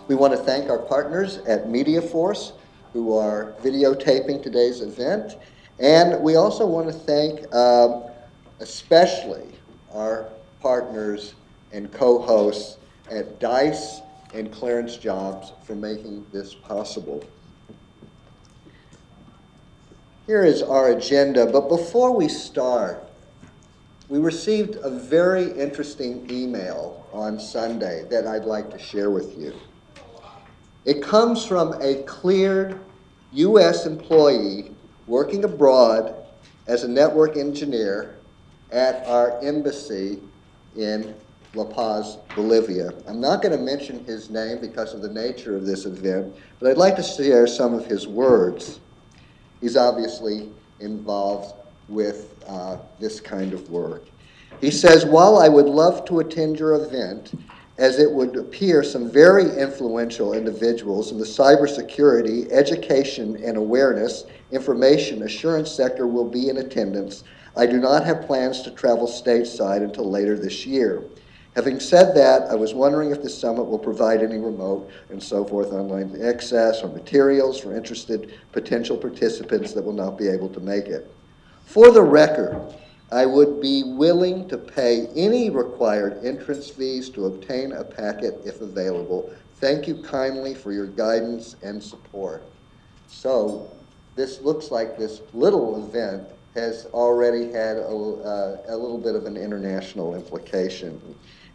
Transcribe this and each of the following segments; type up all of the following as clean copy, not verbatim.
We want to thank our partners at MediaForce who are videotaping today's event. And we also want to thank especially our partners and co-hosts at DICE and Clearance Jobs for making this possible. Here is our agenda, but before we start, we received a very interesting email on Sunday that I'd like to share with you. It comes from a cleared U.S. employee working abroad as a network engineer at our embassy in La Paz, Bolivia. I'm not going to mention his name because of the nature of this event, but I'd like to share some of his words. He's obviously involved with this kind of work. He says, while I would love to attend your event, as it would appear some very influential individuals in the cybersecurity, education and awareness, information assurance sector will be in attendance, I do not have plans to travel stateside until later this year. Having said that, I was wondering if the summit will provide any remote and so forth online access or materials for interested potential participants that will not be able to make it. For the record, I would be willing to pay any required entrance fees to obtain a packet if available. Thank you kindly for your guidance and support. So this looks like this little event has already had a little bit of an international implication.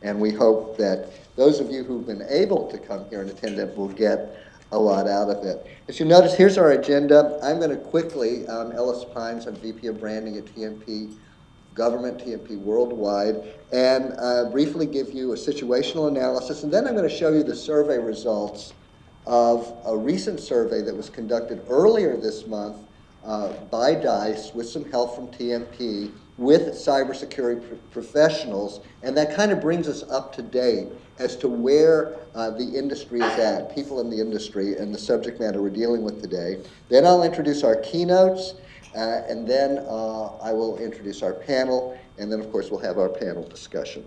And we hope that those of you who've been able to come here and attend it will get a lot out of it. As you notice, here's our agenda. I'm going to quickly, Ellis Pines, I'm VP of Branding at TMP Government, TMP Worldwide, and briefly give you a situational analysis, and then I'm going to show you the survey results of a recent survey that was conducted earlier this month by DICE with some help from TMP with cybersecurity professionals, and that kind of brings us up to date as to where the industry is at, people in the industry, and the subject matter we're dealing with today. Then I'll introduce our keynotes, and then I will introduce our panel, and then of course we'll have our panel discussion.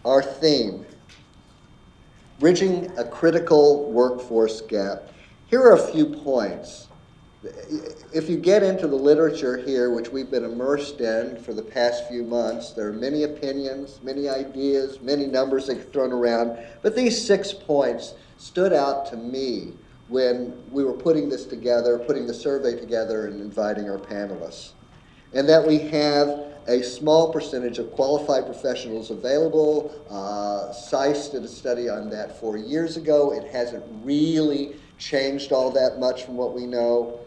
Our theme, bridging a critical workforce gap. Here are a few points. If you get into the literature here, which we've been immersed in for the past few months, there are many opinions, many ideas, many numbers that get thrown around, but these 6 points stood out to me when we were putting this together, putting the survey together and inviting our panelists. And that we have a small percentage of qualified professionals available. SICE did a study on that 4 years ago. It hasn't really changed all that much from what we know.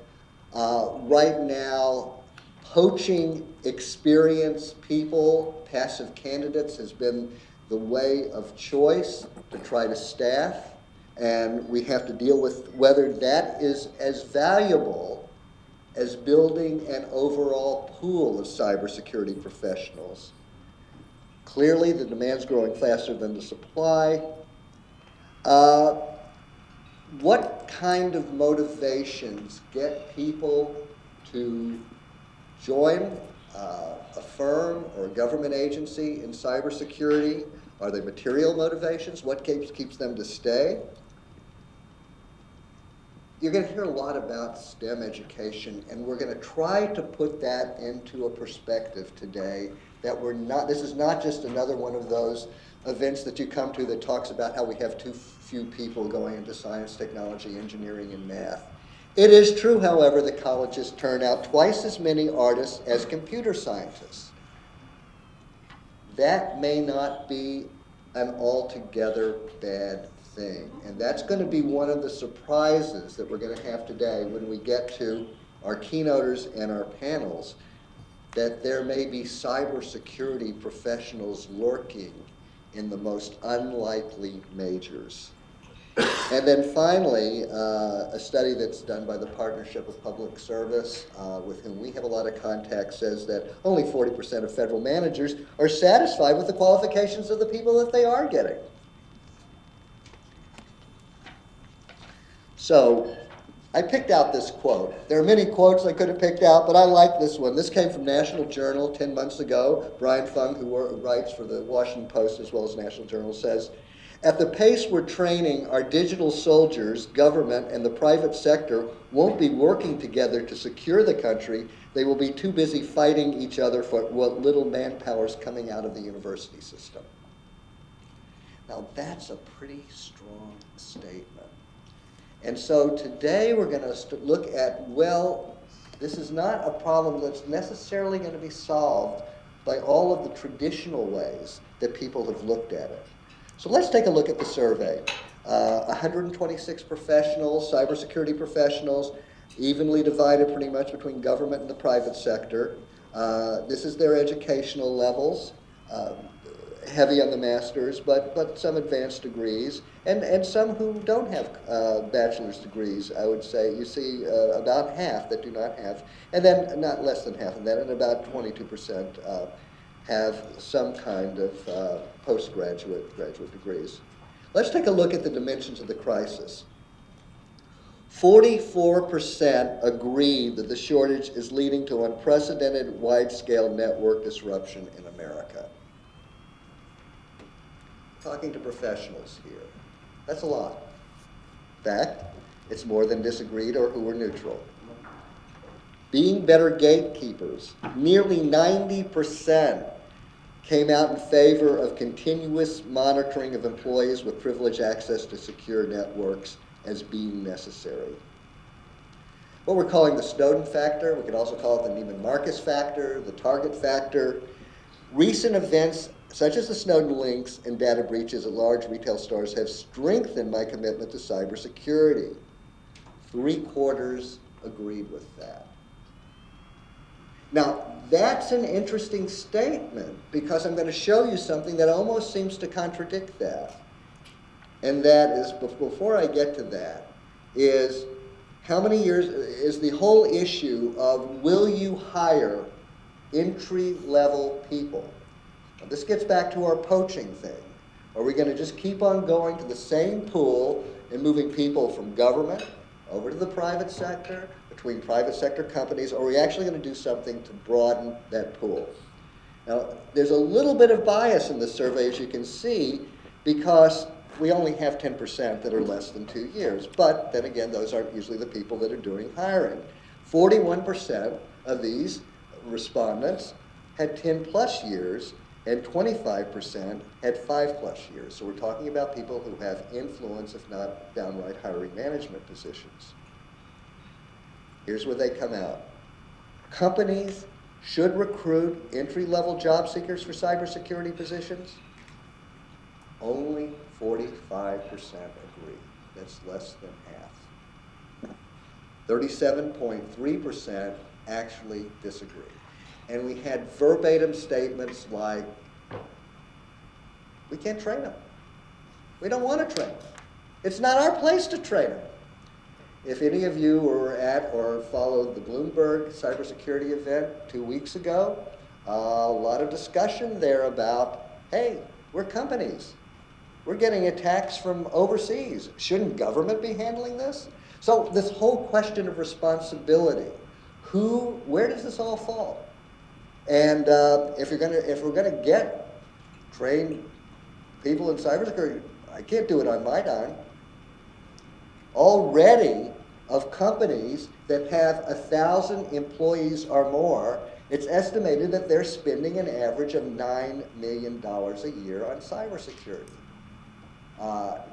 Right now, poaching experienced people, passive candidates, has been the way of choice to try to staff, and we have to deal with whether that is as valuable as building an overall pool of cybersecurity professionals. Clearly, the demand's growing faster than the supply. What kind of motivations get people to join a firm or a government agency in cybersecurity? Are they material motivations? What keeps them to stay? You're going to hear a lot about STEM education, and we're going to try to put that into a perspective today that this is not just another one of those events that you come to that talks about how we have too few people going into science, technology, engineering, and math. It is true, however, that colleges turn out twice as many artists as computer scientists. That may not be an altogether bad thing, and that's going to be one of the surprises that we're going to have today when we get to our keynoters and our panels, that there may be cybersecurity professionals lurking in the most unlikely majors. And then finally, a study that's done by the Partnership of Public Service, with whom we have a lot of contact, says that only 40% of federal managers are satisfied with the qualifications of the people that they are getting. So I picked out this quote. There are many quotes I could have picked out, but I like this one. This came from National Journal 10 months ago. Brian Fung, who writes for the Washington Post as well as National Journal, says, "At the pace we're training, our digital soldiers, government, and the private sector won't be working together to secure the country. They will be too busy fighting each other for what little manpower is coming out of the university system." Now, that's a pretty strong statement. And so today we're going to look at, well, this is not a problem that's necessarily going to be solved by all of the traditional ways that people have looked at it. So let's take a look at the survey. 126 professionals, cybersecurity professionals, evenly divided pretty much between government and the private sector. This is their educational levels. Heavy on the masters, but some advanced degrees, and some who don't have bachelor's degrees, I would say. You see about half that do not have, and then not less than half of that, and about 22% have some kind of graduate degrees. Let's take a look at the dimensions of the crisis. 44% agree that the shortage is leading to unprecedented wide-scale network disruption in America. Talking to professionals here. That's a lot. In fact, it's more than disagreed or who were neutral. Being better gatekeepers, nearly 90% came out in favor of continuous monitoring of employees with privileged access to secure networks as being necessary. What we're calling the Snowden factor, we could also call it the Neiman Marcus factor, the Target factor. Recent events such as the Snowden links and data breaches at large retail stores have strengthened my commitment to cybersecurity. 3/4 agreed with that. Now, that's an interesting statement because I'm going to show you something that almost seems to contradict that. And that is, before I get to that, is how many years is the whole issue of will you hire entry-level people? Now, this gets back to our poaching thing. Are we going to just keep on going to the same pool and moving people from government over to the private sector, between private sector companies, or are we actually going to do something to broaden that pool? Now, there's a little bit of bias in this survey, as you can see, because we only have 10% that are less than 2 years. But then again, those aren't usually the people that are doing hiring. 41% of these respondents had 10 plus years, and 25% had 5+ years. So we're talking about people who have influence, if not downright hiring management positions. Here's where they come out. Companies should recruit entry-level job seekers for cybersecurity positions. Only 45% agree. That's less than half. 37.3% actually disagree. And we had verbatim statements like, we can't train them. We don't want to train them. It's not our place to train them. If any of you were at or followed the Bloomberg cybersecurity event 2 weeks ago, a lot of discussion there about, hey, we're companies. We're getting attacks from overseas. Shouldn't government be handling this? So this whole question of responsibility, where does this all fall? And if we're gonna get trained people in cybersecurity, I can't do it on my dime. Already, of companies that have 1,000 employees or more, it's estimated that they're spending an average of $9 million a year on cybersecurity.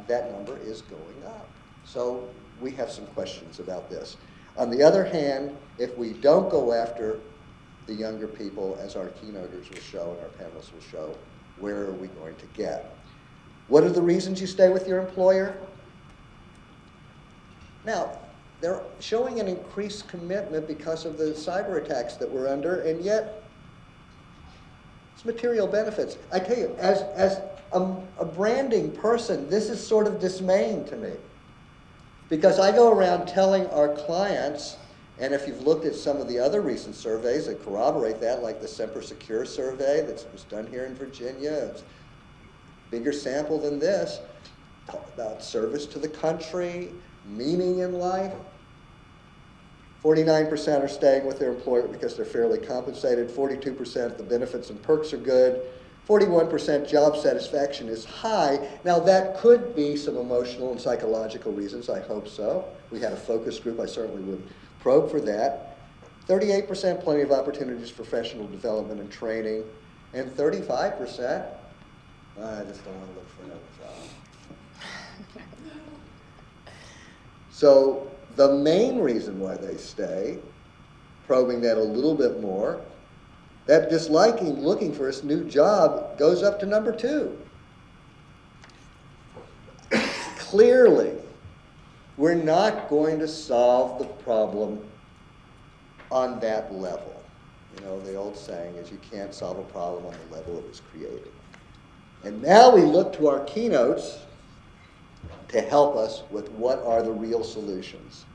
That number is going up. So we have some questions about this. On the other hand, if we don't go after the younger people, as our keynoters will show and our panelists will show, where are we going to get? What are the reasons you stay with your employer? Now, they're showing an increased commitment because of the cyber attacks that we're under, and yet it's material benefits. I tell you, as a branding person, this is sort of dismaying to me, because I go around telling our clients, and if you've looked at some of the other recent surveys that corroborate that, like the Semper Secure survey that was done here in Virginia, it's a bigger sample than this, talk about service to the country, meaning in life. 49% are staying with their employer because they're fairly compensated. 42% the benefits and perks are good. 41% job satisfaction is high. Now that could be some emotional and psychological reasons, I hope so. We had a focus group, I certainly would probe for that. 38% plenty of opportunities for professional development and training. And 35%, I just don't want to look for another job. So the main reason why they stay, probing that a little bit more, that disliking looking for a new job goes up to number 2. Clearly, we're not going to solve the problem on that level. You know, the old saying is you can't solve a problem on the level it was created. And now we look to our keynotes to help us with what are the real solutions.